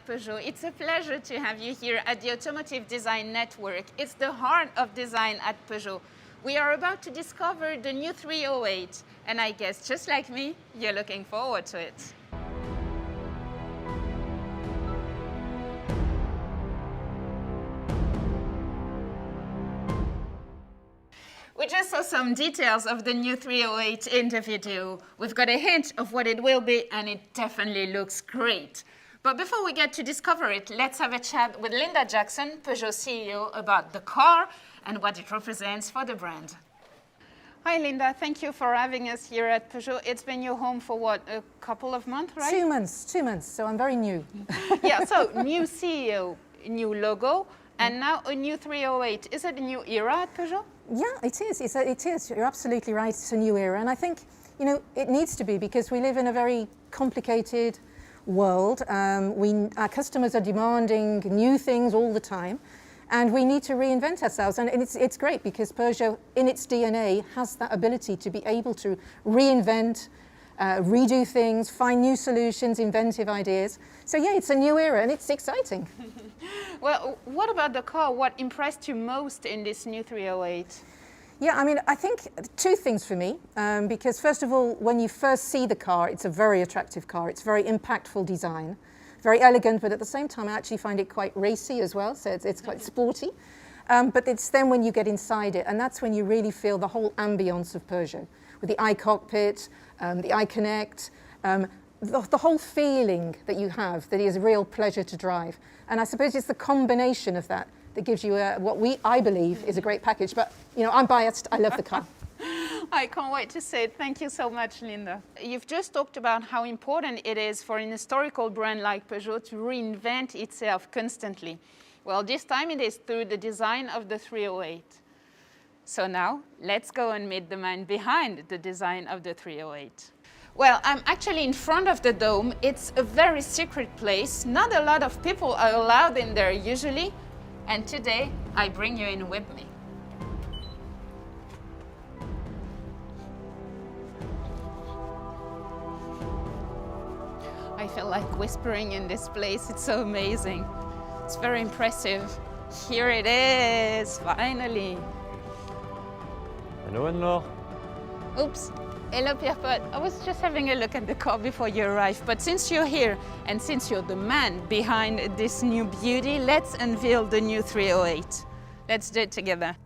Peugeot. It's a pleasure to have you here at the Automotive Design Network. It's the heart of design at Peugeot. We are about to discover the new 308, and I guess just like me, you're looking forward to it. We just saw some details of the new 308 in the video. We've got a hint of what it will be, and it definitely looks great. But before we get to discover it, let's have a chat with Linda Jackson, Peugeot CEO, about the car and what it represents for the brand. Hi, Linda. Thank you for having us here at Peugeot. It's been your home for what, a couple of months, right? 2 months, 2 months, so I'm very new. Yeah, so new CEO, new logo, and now a new 308. Is it a new era at Peugeot? Yeah, it is. It is. You're absolutely right. It's a new era. And I think, it needs to be because we live in a very complicated world. Our customers are demanding new things all the time. And we need to reinvent ourselves. And it's great because Peugeot, in its DNA, has that ability to be able to reinvent, redo things, find new solutions, inventive ideas. So yeah, it's a new era and it's exciting. Well, what about the car? What impressed you most in this new 308? Yeah, I think two things for me, because first of all, when you first see the car, it's a very attractive car. It's very impactful design, very elegant, but at the same time, I actually find it quite racy as well, so it's quite sporty. But it's then when you get inside it, and that's when you really feel the whole ambience of Peugeot, with the i-cockpit, the i-connect, the whole feeling that you have that is a real pleasure to drive. And I suppose it's the combination of that that gives you I believe is a great package. But I'm biased, I love the car. I can't wait to see it. Thank you so much, Linda. You've just talked about how important it is for an historical brand like Peugeot to reinvent itself constantly. Well, this time it is through the design of the 308. So now, let's go and meet the man behind the design of the 308. Well, I'm actually in front of the dome. It's a very secret place. Not a lot of people are allowed in there usually. And today, I bring you in with me. I feel like whispering in this place. It's so amazing. It's very impressive. Here it is, finally. Hello, Anne-Laure. Oops. Hello, Pierre-Paul. I was just having a look at the car before you arrived, but since you're here and since you're the man behind this new beauty, let's unveil the new 308. Let's do it together.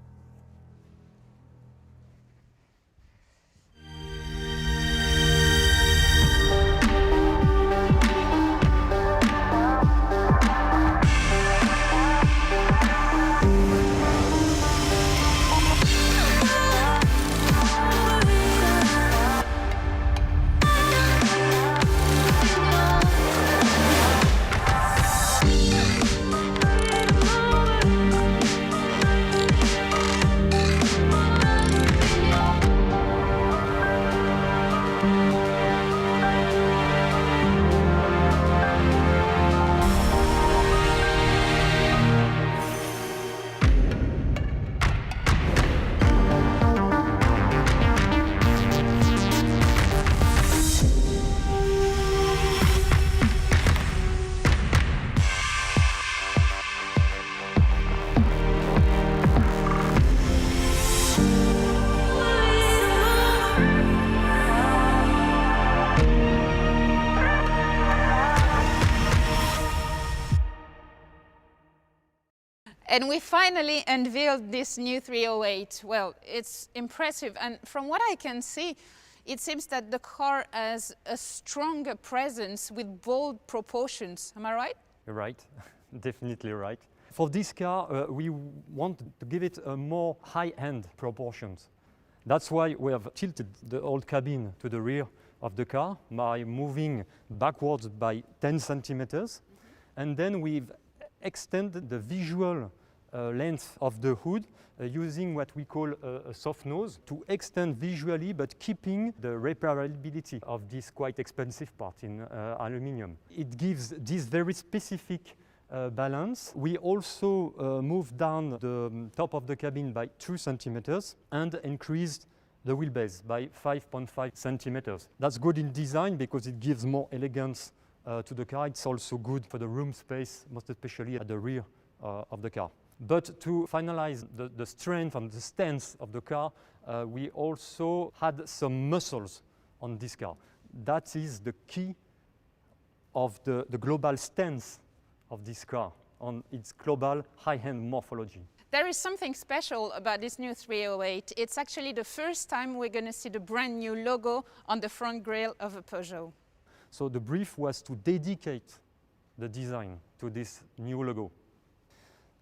And we finally unveiled this new 308. Well, it's impressive. And from what I can see, it seems that the car has a stronger presence with bold proportions. Am I right? You're right, definitely right. For this car, we want to give it a more high-end proportions. That's why we have tilted the old cabin to the rear of the car by moving backwards by 10 centimeters. And then we've extended the visual length of the hood using what we call a soft nose to extend visually but keeping the repairability of this quite expensive part in aluminium. It gives this very specific balance. We also moved down the top of the cabin by 2 centimeters and increased the wheelbase by 5.5 centimeters. That's good in design because it gives more elegance to the car. It's also good for the room space, most especially at the rear of the car. But to finalize the strength and the stance of the car, we also had some muscles on this car. That is the key of the global stance of this car on its global high-end morphology. There is something special about this new 308. It's actually the first time we're going to see the brand new logo on the front grille of a Peugeot. So the brief was to dedicate the design to this new logo.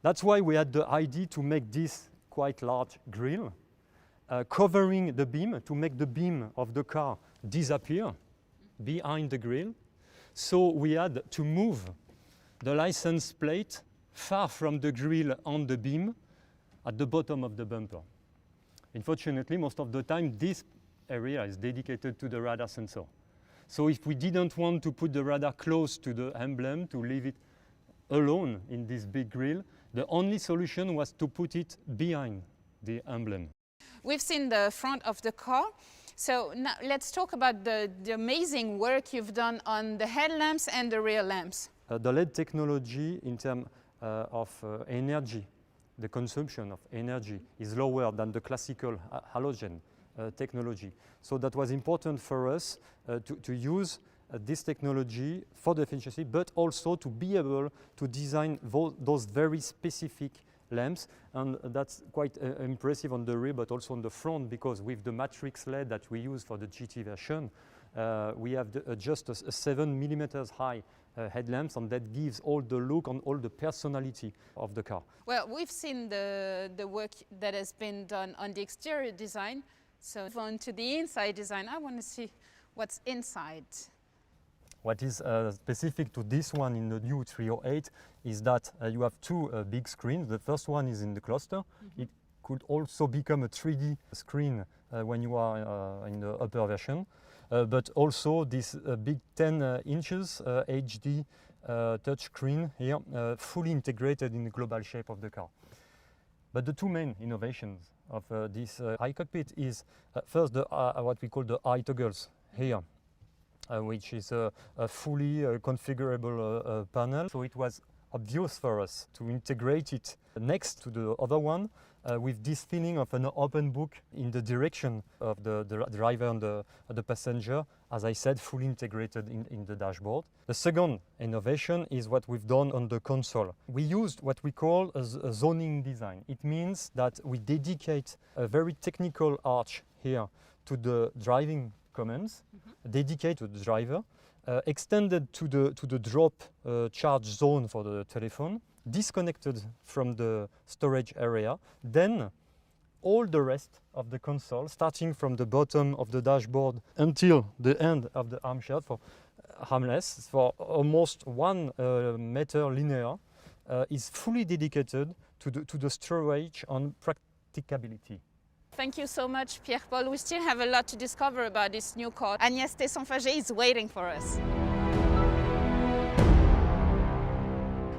That's why we had the idea to make this quite large grille, covering the beam to make the beam of the car disappear behind the grille. So we had to move the license plate far from the grille on the beam at the bottom of the bumper. Unfortunately, most of the time, this area is dedicated to the radar sensor. So if we didn't want to put the radar close to the emblem, to leave it alone in this big grille, the only solution was to put it behind the emblem. We've seen the front of the car. So now let's talk about the amazing work you've done on the headlamps and the rear lamps. The LED technology in terms of energy, the consumption of energy is lower than the classical halogen technology. So that was important for us to use this technology for the efficiency, but also to be able to design those very specific lamps, and that's quite impressive on the rear but also on the front, because with the matrix LED that we use for the GT version, we have just a 7 millimeters high headlamps, and that gives all the look and all the personality of the car. Well, we've seen the work that has been done on the exterior design, so on to the inside design. I want to see what's inside. What is specific to this one in the new 308 is that you have two big screens. The first one is in the cluster. Mm-hmm. It could also become a 3D screen when you are in the upper version. But also this big 10 inches HD touch screen here, fully integrated in the global shape of the car. But the two main innovations of this i-cockpit is first what we call the i-toggles here. Which is a fully configurable panel. So it was obvious for us to integrate it next to the other one with this feeling of an open book in the direction of the driver and the passenger, as I said, fully integrated in the dashboard. The second innovation is what we've done on the console. We used what we call a zoning design. It means that we dedicate a very technical arch here to the driving commands, dedicated to the driver, extended to the drop charge zone for the telephone, disconnected from the storage area. Then all the rest of the console, starting from the bottom of the dashboard until the end of the armrest for armrest, for almost 1 meter linear, is fully dedicated to the storage and practicability. Thank you so much, Pierre-Paul. We still have a lot to discover about this new car. Agnès Tesson-Faget is waiting for us.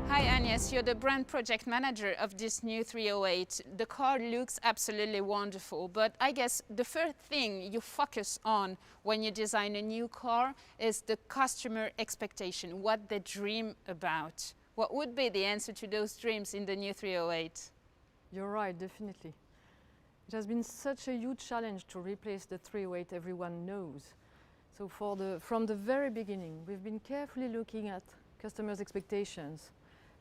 Hi Agnès, you're the brand project manager of this new 308. The car looks absolutely wonderful, but I guess the first thing you focus on when you design a new car is the customer expectation, what they dream about. What would be the answer to those dreams in the new 308? You're right, definitely. It has been such a huge challenge to replace the 308 everyone knows. So from the very beginning, we've been carefully looking at customers' expectations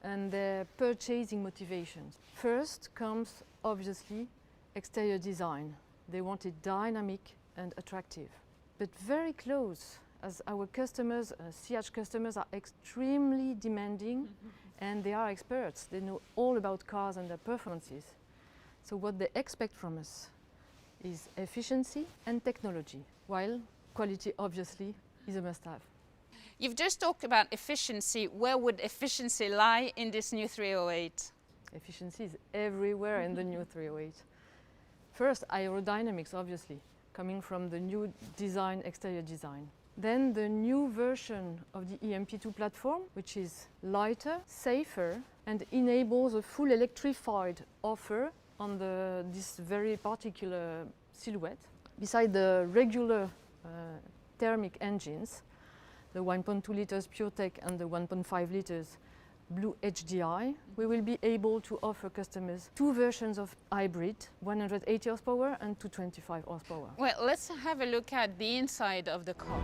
and their purchasing motivations. First comes, obviously, exterior design. They want it dynamic and attractive, but very close, as our customers, CH customers, are extremely demanding, and they are experts. They know all about cars and their performances. So what they expect from us is efficiency and technology, while quality obviously is a must-have. You've just talked about efficiency. Where would efficiency lie in this new 308? Efficiency is everywhere in the new 308. First, aerodynamics, obviously, coming from the new design, exterior design. Then the new version of the EMP2 platform, which is lighter, safer, and enables a full electrified offer on this very particular silhouette. Beside the regular thermic engines, the 1.2 liters PureTech and the 1.5 liters Blue HDI, we will be able to offer customers two versions of hybrid, 180 horsepower and 225 horsepower. Well, let's have a look at the inside of the car.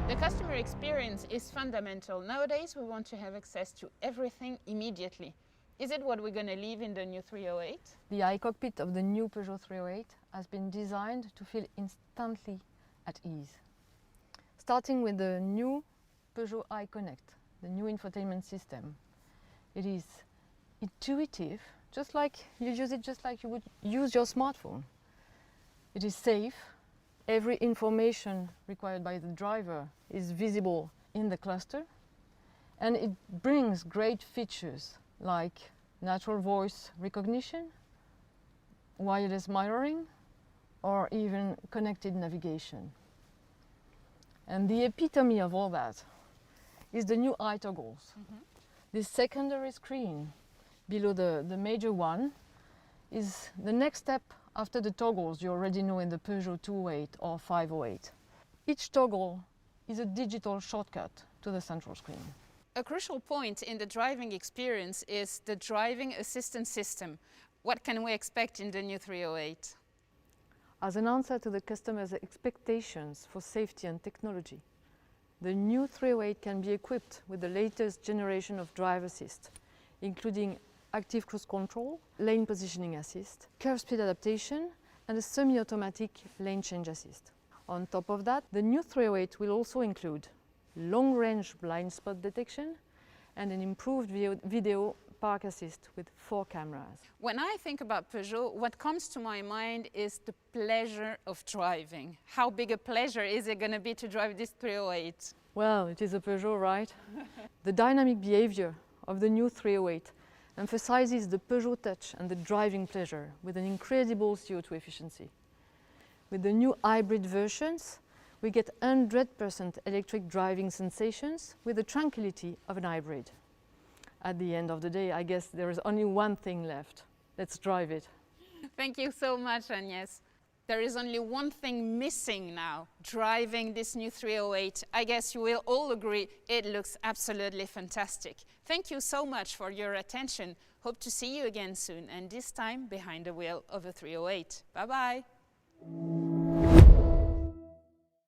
The customer experience is fundamental. Nowadays, we want to have access to everything immediately. Is it what we're going to leave in the new 308? The i-cockpit of the new Peugeot 308 has been designed to feel instantly at ease. Starting with the new Peugeot iConnect, the new infotainment system. It is intuitive, just like you would use your smartphone. It is safe. Every information required by the driver is visible in the cluster, and it brings great features like natural voice recognition, wireless mirroring, or even connected navigation. And the epitome of all that is the new i-toggles. This secondary screen below the major one is the next step after the toggles you already know in the Peugeot 208 or 508. Each toggle is a digital shortcut to the central screen. A crucial point in the driving experience is the driving assistance system. What can we expect in the new 308? As an answer to the customer's expectations for safety and technology, the new 308 can be equipped with the latest generation of drive assist, including active cruise control, lane positioning assist, curve speed adaptation, and a semi-automatic lane change assist. On top of that, the new 308 will also include long-range blind spot detection and an improved video park assist with 4 cameras. When I think about Peugeot, what comes to my mind is the pleasure of driving. How big a pleasure is it going to be to drive this 308? Well, it is a Peugeot, right? The dynamic behavior of the new 308 emphasizes the Peugeot touch and the driving pleasure with an incredible CO2 efficiency. With the new hybrid versions, we get 100% electric driving sensations with the tranquility of an hybrid. At the end of the day, I guess there is only one thing left. Let's drive it. Thank you so much, Agnès. There is only one thing missing now, driving this new 308. I guess you will all agree it looks absolutely fantastic. Thank you so much for your attention. Hope to see you again soon, and this time behind the wheel of a 308. Bye-bye.